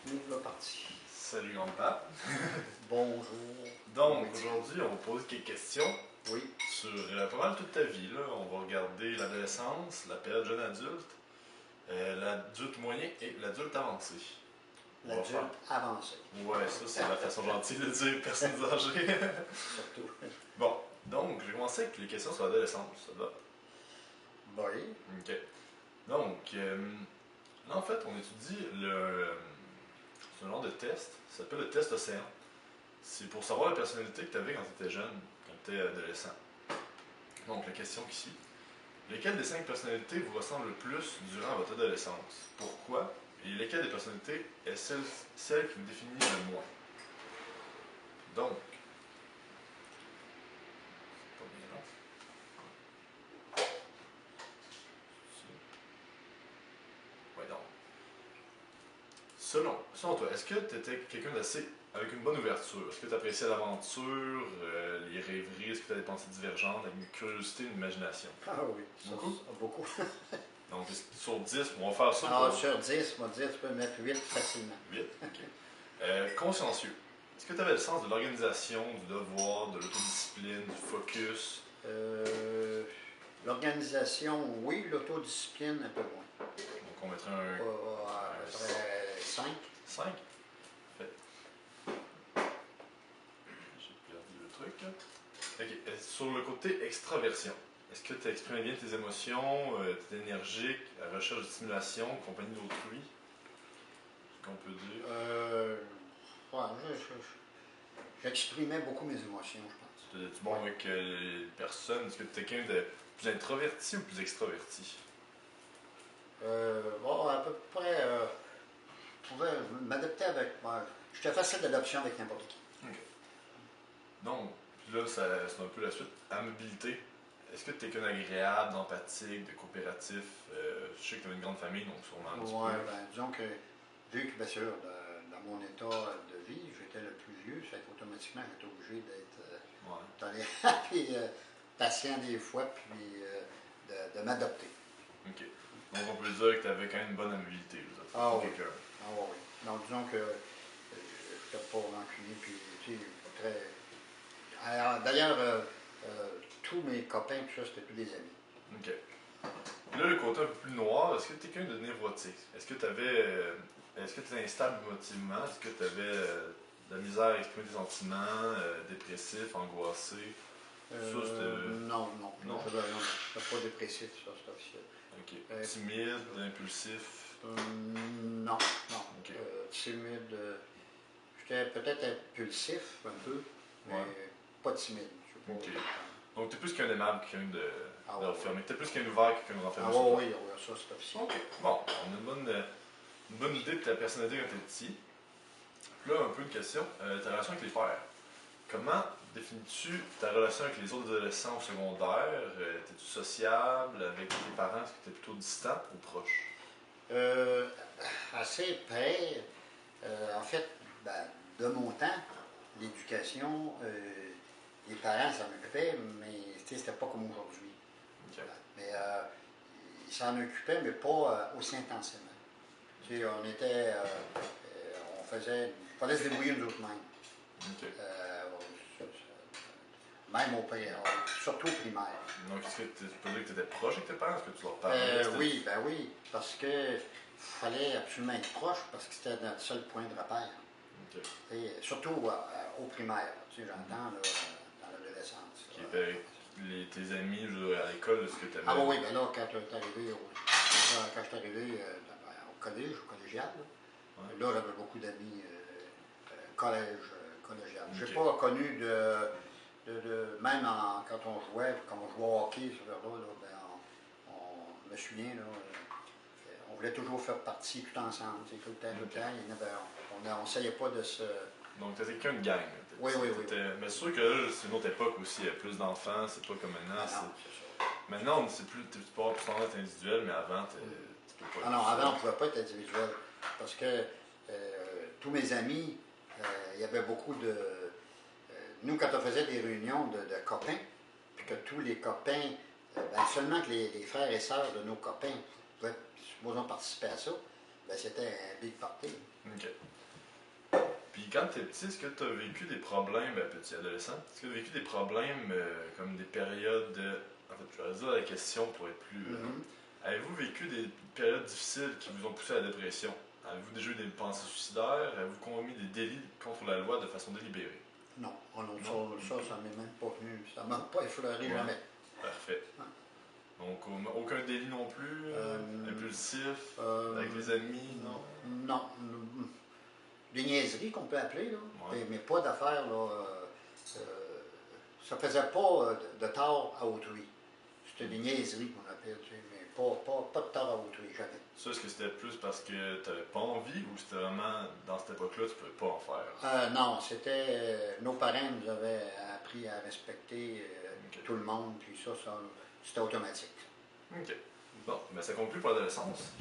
Nous voilà partis. Salut grand-papa. Bonjour. Donc aujourd'hui on va poser quelques questions Oui. sur pas mal toute ta vie. Là. On va regarder l'adolescence, la période jeune adulte, l'adulte moyen et l'adulte avancé. L'adulte avancé. Ouais, ça c'est la façon gentille de dire personnes âgées. Surtout. Bon, donc je vais commencer avec les questions sur l'adolescence, ça te va? Oui. Ok. Donc, là en fait on étudie c'est un genre de test, ça s'appelle le test Océan. C'est pour savoir la personnalité que tu avais quand tu étais jeune, quand tu étais adolescent. Donc, la question ici. Lesquelles des 5 personnalités vous ressemblent le plus durant votre adolescence? Pourquoi? Et lesquelles des personnalités est celle qui vous définit le moins? Donc, c'est pas bien long. Ouais, donc. Selon toi, est-ce que tu étais quelqu'un d'assez avec une bonne ouverture? Est-ce que tu appréciais l'aventure, les rêveries? Est-ce que tu as des pensées divergentes, avec une curiosité, une imagination? Ah oui. Beaucoup? Beaucoup. Donc, sur 10, on va faire ça Ah, pour sur 10, on va dire, tu peux mettre 8 facilement. 8. OK. Consciencieux. Est-ce que tu avais le sens de l'organisation, du devoir, de l'autodiscipline, du focus? L'organisation, oui. L'autodiscipline, un peu moins. Donc, on mettrait un 5. 5. Fait. J'ai perdu le truc. OK. Sur le côté extraversion, est-ce que tu exprimais bien tes émotions, tu étais énergique, à la recherche de stimulation, compagnie d'autrui? C'est ce qu'on peut dire. Ouais, j'exprimais beaucoup mes émotions, je pense. Tu es bon avec les personnes? Est-ce que tu es quelqu'un de plus introverti ou plus extraverti? Bon, à peu près, je pouvais m'adapter avec. J'étais facile d'adoption avec n'importe qui. OK. Donc, là, c'est un peu la suite. Amabilité. Est-ce que tu es quelqu'un d'agréable, d'empathique, de coopératif? Je sais que tu as une grande famille, donc sûrement un petit Ouais, peu. ben, disons que, vu que, bien sûr, dans mon état de vie, j'étais le plus vieux, ça fait qu'automatiquement, j'étais obligé d'être Ouais. tolérant et patient des fois, puis de m'adopter. OK. Donc, on peut dire que tu avais quand même une bonne amabilité. Là, Ah oui. quelqu'un. Ah oui, oui. Donc, disons que je n'étais pas rancunier, puis, tu sais, très. Alors, d'ailleurs, tous mes copains, tout ça, c'était tous des amis. OK. Puis là, le côté un peu plus noir, est-ce que tu es quelqu'un de névrotique? Est-ce que tu étais instable émotivement? Est-ce que tu avais de la misère à exprimer tes sentiments, dépressif, angoissé? Non, non. Non? Je n'étais pas dépressif, ça, c'est officiel. OK. Timide, impulsif? Non, non. OK. Timide. J'étais peut-être impulsif un peu, mais Ouais. pas timide. Je sais OK. pas. Donc, tu es plus qu'un aimable, quelqu'un de Ouais. renfermé. Tu es plus qu'un ouvert, quelqu'un de renfermé. Ah oui, oui, oui, ça c'est officiel. OK. Bon, on a une bonne idée de ta personnalité quand tu es petit. Puis là, un peu une question. Ta relation avec les pères. Comment définis-tu ta relation avec les autres adolescents au secondaire? Es-tu sociable avec tes parents? Est-ce que tu es plutôt distant ou proche? Assez près. En fait, ben, de mon temps, l'éducation, les parents s'en occupaient, mais c'était pas comme aujourd'hui. OK. Mais ils s'en occupaient, mais pas aussi intensément. Tu sais, on faisait, il fallait se débrouiller nous autres mêmes. OK. Même surtout au primaire. Donc, est-ce que tu peux dire que tu étais proche avec tes parents? Est-ce que tu leur parlais? Oui, ben oui, parce que fallait absolument être proche, parce que c'était notre seul point de repère. OK. Et surtout au primaire, tu sais, j'entends là, dans l'adolescence. Qui était tes amis là, à l'école, est-ce que tu avais. Ah oui, ben là, quand je suis arrivé au collège, au collégial, là, j'avais beaucoup d'amis collégial. Okay. Je n'ai pas connu même quand on jouait au hockey, ce là, ben, on me souvient, là, on voulait toujours faire partie tout ensemble, tout le temps, tout le temps. On n'essayait pas de se. Donc, tu étais quelqu'un de gang. Oui. Mais c'est sûr que là, c'est une autre époque aussi. Il y a plus d'enfants, c'est pas comme maintenant. Non, c'est ça. Maintenant, tu peux avoir plus tendance à être individuel, mais avant, tu peux pas. Ah non, avant, on ne pouvait pas être individuel. Parce que tous mes amis, il y avait beaucoup de. Nous, quand on faisait des réunions de copains, puis que tous les copains, ben, seulement que les frères et sœurs de nos copains pouvaient, supposons, participer à ça, Ben, c'était un big party. OK. Puis quand tu es petit, est-ce que tu as vécu des problèmes, ben, petit adolescent, est-ce que tu as vécu des problèmes comme des périodes en fait, je vais dire la question pour être plus... avez-vous vécu des périodes difficiles qui vous ont poussé à la dépression? Avez-vous déjà eu des pensées suicidaires? Avez-vous commis des délits contre la loi de façon délibérée? Non, ça m'est même pas venu. Ça m'a pas effleuré jamais. Parfait. Ouais. Donc, aucun délit non plus? Impulsif? Avec les amis? Non? Non. Des niaiseries qu'on peut appeler, là. Ouais. Mais pas d'affaires, là. Ça faisait pas de tort à autrui. C'était des niaiseries qu'on appelle, tu sais, mais pas de tort à autrui, jamais. Ça, est-ce que c'était plus parce que tu n'avais pas envie ou c'était vraiment, dans cette époque-là, tu ne pouvais pas en faire? Non, c'était... nos parents nous avaient appris à respecter tout le monde, puis ça c'était automatique. OK. Bon, ben ça conclut pour l'adolescence.